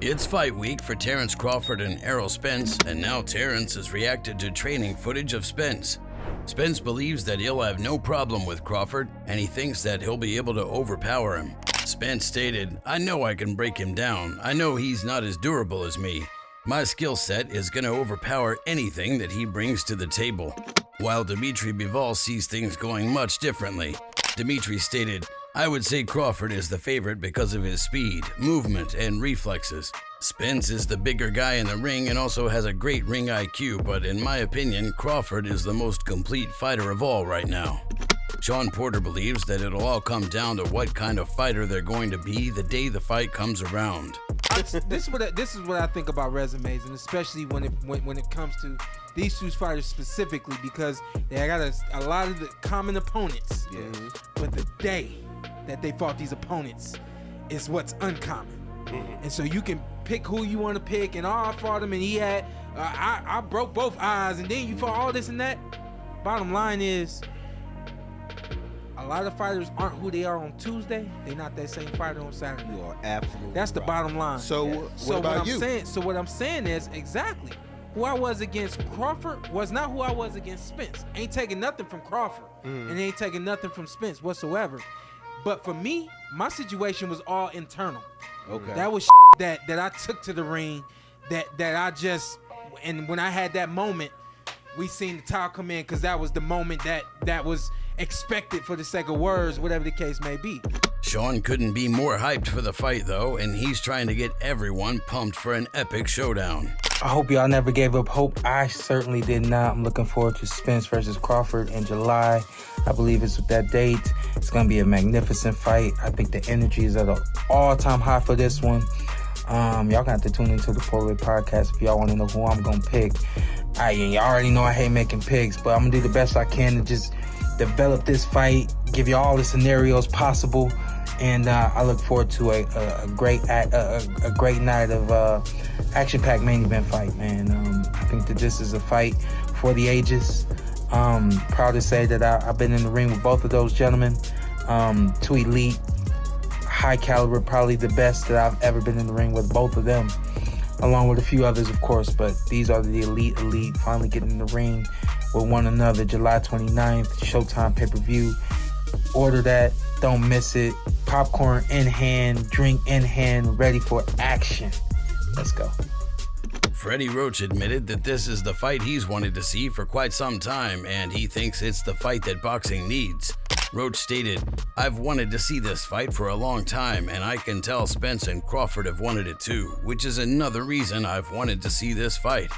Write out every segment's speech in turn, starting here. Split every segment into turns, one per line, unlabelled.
It's fight week for Terence Crawford and Errol Spence, and now Terence has reacted to training footage of Spence. Spence believes that he'll have no problem with Crawford, and he thinks that he'll be able to overpower him. Spence stated, "I know I can break him down. I know he's not as durable as me. My skill set is going to overpower anything that he brings to the table." While Dimitri Bivol sees things going much differently. Dimitri stated, "I would say Crawford is the favorite because of his speed, movement, and reflexes. Spence is the bigger guy in the ring and also has a great ring IQ, but in my opinion, Crawford is the most complete fighter of all right now." Shawn Porter believes that it'll all come down to what kind of fighter they're going to be the day the fight comes around.
This is what I think about resumes, and especially when it comes to these two fighters specifically, because they got a lot of the common opponents.
Yeah.
But the day that they fought these opponents is what's uncommon. And so you can pick who you want to pick, and I fought him, and he had I broke both eyes, and then you fought all this and that. Bottom line is, a lot of fighters aren't who they are on Tuesday. They're not that same fighter on Saturday.
You are absolutely
That's the
right.
bottom line.
So what about you?
What I'm saying is exactly who I was against Crawford was not who I was against Spence. Ain't taking nothing from Crawford, and ain't taking nothing from Spence whatsoever. But for me, my situation was all internal.
Okay.
That was that I took to the ring, that I just, and when I had that moment, we seen the towel come in, because that was the moment that was expected, for the sake of words, whatever the case may be.
Shawn couldn't be more hyped for the fight though, and he's trying to get everyone pumped for an epic showdown.
I hope y'all never gave up hope. I certainly did not. I'm looking forward to Spence versus Crawford in July. I believe it's with that date. It's going to be a magnificent fight. I think the energy is at an all-time high for this one. Y'all gonna have to tune into the Four-Way Podcast if y'all want to know who I'm going to pick. Y'all already know I hate making picks, but I'm going to do the best I can to just develop this fight, give you all the scenarios possible, and I look forward to a great night of action-packed main event fight, man. I think that this is a fight for the ages. Proud to say that I've been in the ring with both of those gentlemen. Two elite, high caliber, probably the best that I've ever been in the ring with, both of them, along with a few others, of course, but these are the elite, finally getting in the ring with one another. July 29th, Showtime pay-per-view. Order that, don't miss it. Popcorn in hand, drink in hand, ready for action. Let's go.
Freddie Roach admitted that this is the fight he's wanted to see for quite some time, and he thinks it's the fight that boxing needs. Roach stated, "I've wanted to see this fight for a long time, and I can tell Spence and Crawford have wanted it too, which is another reason I've wanted to see this fight.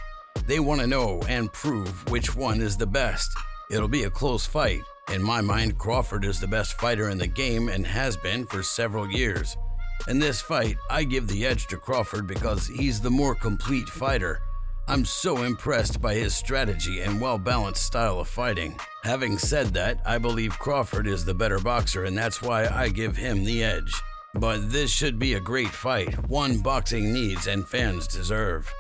They want to know and prove which one is the best. It'll be a close fight. In my mind, Crawford is the best fighter in the game and has been for several years. In this fight, I give the edge to Crawford because he's the more complete fighter. I'm so impressed by his strategy and well-balanced style of fighting. Having said that, I believe Crawford is the better boxer, and that's why I give him the edge. But this should be a great fight, one boxing needs and fans deserve."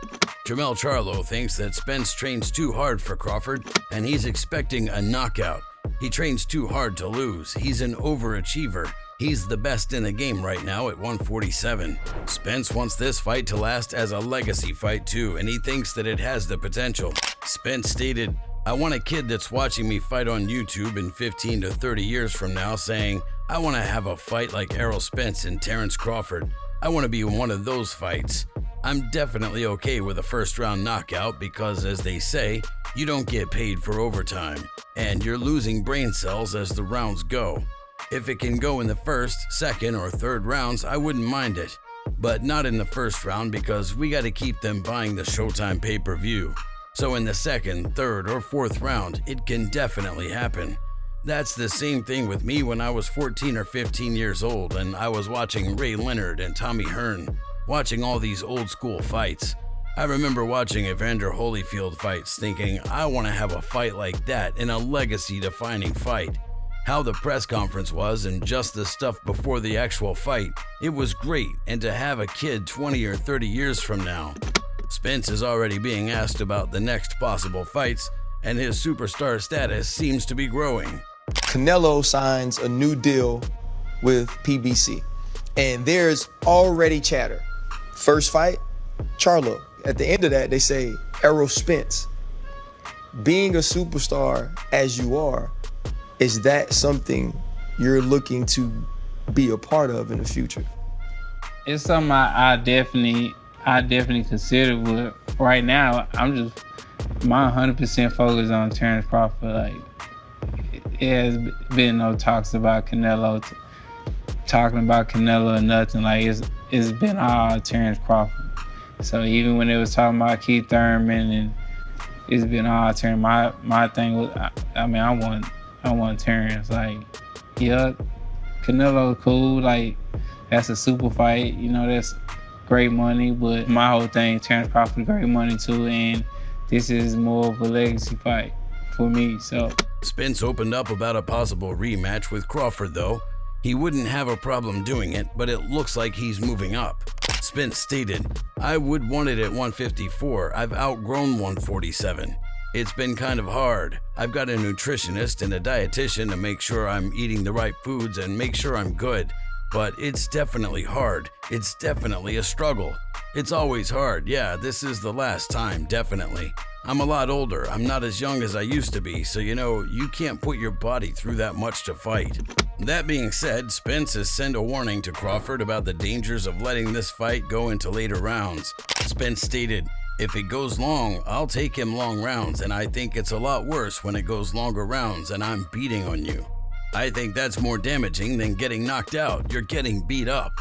Jamel Charlo thinks that Spence trains too hard for Crawford, and he's expecting a knockout. He trains too hard to lose. He's an overachiever. He's the best in the game right now at 147. Spence wants this fight to last as a legacy fight too, and he thinks that it has the potential. Spence stated, "I want a kid that's watching me fight on YouTube in 15 to 30 years from now saying, I want to have a fight like Errol Spence and Terence Crawford. I want to be in one of those fights. I'm definitely okay with a first-round knockout because, as they say, you don't get paid for overtime, and you're losing brain cells as the rounds go. If it can go in the first, second, or third rounds, I wouldn't mind it. But not in the first round because we got to keep them buying the Showtime pay-per-view. So in the second, third, or fourth round, it can definitely happen. That's the same thing with me when I was 14 or 15 years old and I was watching Ray Leonard and Tommy Hearn, watching all these old school fights. I remember watching Evander Holyfield fights thinking, I want to have a fight like that in a legacy-defining fight. How the press conference was and just the stuff before the actual fight, it was great, and to have a kid 20 or 30 years from now. Spence is already being asked about the next possible fights, and his superstar status seems to be growing.
Canelo signs a new deal with PBC, and there's already chatter First fight, Charlo. At the end of that, they say Errol Spence. Being a superstar as you are, is that something you're looking to be a part of in the future?
It's something I definitely consider, but right now I'm just my 100% focus on Terence Crawford. Like, it has been no talks about Canelo, talking about Canelo or nothing. Like, it's been all Terence Crawford. So even when they was talking about Keith Thurman, and it's been all Terence. My thing was, I want Terence. Like, yeah, Canelo cool. Like, that's a super fight. You know, that's great money. But my whole thing, Terence Crawford, great money too. And this is more of a legacy fight for me. So
Spence opened up about a possible rematch with Crawford, though. He wouldn't have a problem doing it, but it looks like he's moving up. Spence stated, "I would want it at 154. I've outgrown 147. It's been kind of hard. I've got a nutritionist and a dietitian to make sure I'm eating the right foods and make sure I'm good. But it's definitely hard. It's definitely a struggle. It's always hard. Yeah, this is the last time, definitely. I'm a lot older. I'm not as young as I used to be, so you can't put your body through that much to fight." That being said, Spence has sent a warning to Crawford about the dangers of letting this fight go into later rounds. Spence stated, "If it goes long, I'll take him long rounds, and I think it's a lot worse when it goes longer rounds and I'm beating on you. I think that's more damaging than getting knocked out. You're getting beat up."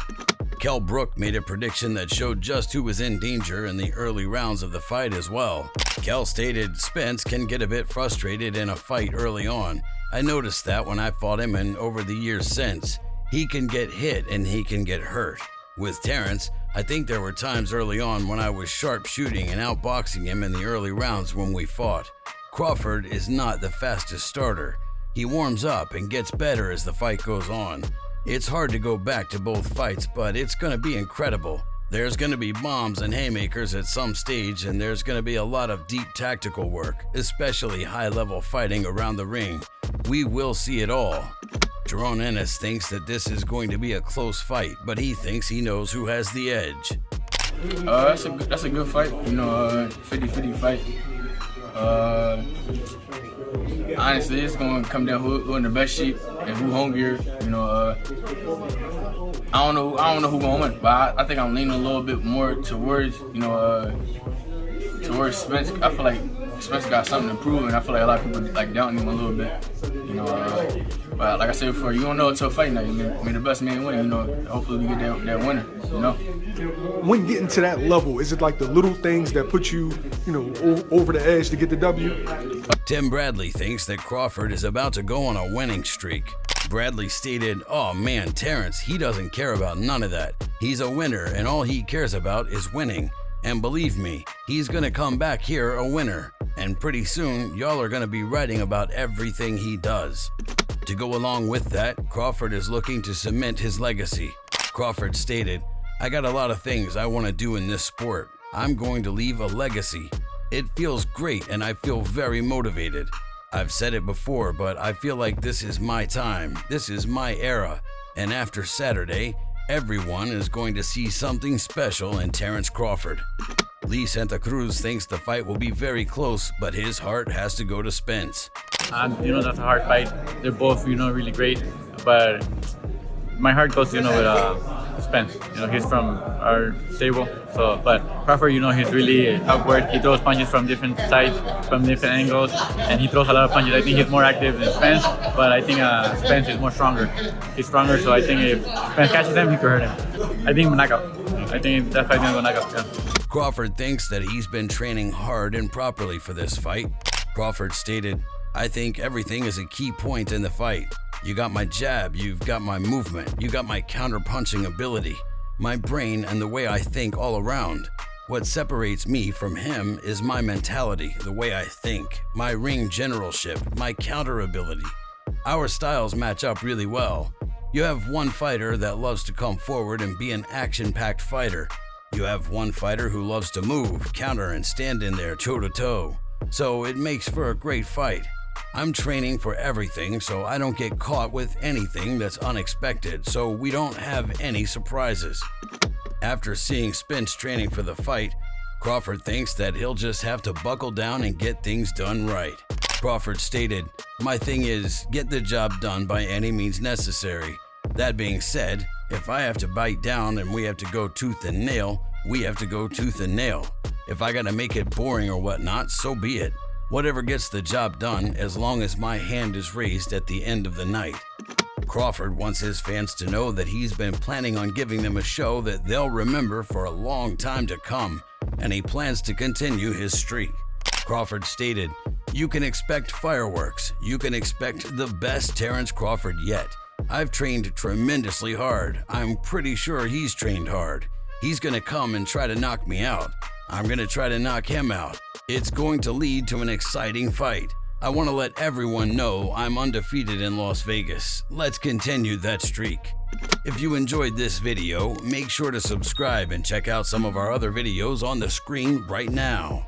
Kell Brook made a prediction that showed just who was in danger in the early rounds of the fight as well. Kell stated, "Spence can get a bit frustrated in a fight early on. I noticed that when I fought him and over the years since. He can get hit and he can get hurt. With Terence, I think there were times early on when I was sharp shooting and outboxing him in the early rounds when we fought. Crawford is not the fastest starter. He warms up and gets better as the fight goes on. It's hard to go back to both fights, but it's going to be incredible. There's going to be bombs and haymakers at some stage, and there's going to be a lot of deep tactical work, especially high-level fighting around the ring. We will see it all." Jerome Ennis thinks that this is going to be a close fight, but he thinks he knows who has the edge.
That's a good fight, 50-50 fight. Honestly, it's going to come down who in the best shape and who hungrier. I don't know who going to win, but I think I'm leaning a little bit more towards Spence. I feel like Spence got something to prove, and I feel like a lot of people like doubting him a little bit. But like I said before, you don't know until fight night. May the best man win. Hopefully we get that winner.
When getting to that level, is it like the little things that put you, over the edge to get the W?
Tim Bradley thinks that Crawford is about to go on a winning streak. Bradley stated, "Oh man, Terence, he doesn't care about none of that. He's a winner and all he cares about is winning. And believe me, he's gonna come back here a winner. And pretty soon, y'all are gonna be writing about everything he does." To go along with that, Crawford is looking to cement his legacy. Crawford stated, "I got a lot of things I want to do in this sport. I'm going to leave a legacy. It feels great and I feel very motivated. I've said it before, but I feel like this is my time. This is my era. And after Saturday, everyone is going to see something special in Terence Crawford." Lee Santa Cruz thinks the fight will be very close, but his heart has to go to Spence.
That's a hard fight. They're both, really great, but my heart goes, with Spence. He's from our stable. So, but Crawford, he's really outward. He throws punches from different sides, from different angles, and he throws a lot of punches. I think he's more active than Spence, but I think Spence is more stronger. He's stronger, so I think if Spence catches him, he could hurt him. I think knockout. I think that fight's gonna go knockout. Yeah.
Crawford thinks that he's been training hard and properly for this fight. Crawford stated, "I think everything is a key point in the fight. You got my jab, you've got my movement, you got my counter-punching ability, my brain and the way I think all around. What separates me from him is my mentality, the way I think, my ring generalship, my counter ability. Our styles match up really well. You have one fighter that loves to come forward and be an action-packed fighter. You have one fighter who loves to move, counter, and stand in there toe-to-toe. So it makes for a great fight. I'm training for everything so I don't get caught with anything that's unexpected, so we don't have any surprises." After seeing Spence training for the fight, Crawford thinks that he'll just have to buckle down and get things done right. Crawford stated, "My thing is, get the job done by any means necessary. That being said, if I have to bite down and we have to go tooth and nail, we have to go tooth and nail. If I gotta make it boring or whatnot, so be it. Whatever gets the job done, as long as my hand is raised at the end of the night." Crawford wants his fans to know that he's been planning on giving them a show that they'll remember for a long time to come, and he plans to continue his streak. Crawford stated, "You can expect fireworks. You can expect the best Terence Crawford yet. I've trained tremendously hard. I'm pretty sure he's trained hard. He's gonna come and try to knock me out. I'm gonna try to knock him out. It's going to lead to an exciting fight. I want to let everyone know I'm undefeated in Las Vegas. Let's continue that streak." If you enjoyed this video, make sure to subscribe and check out some of our other videos on the screen right now.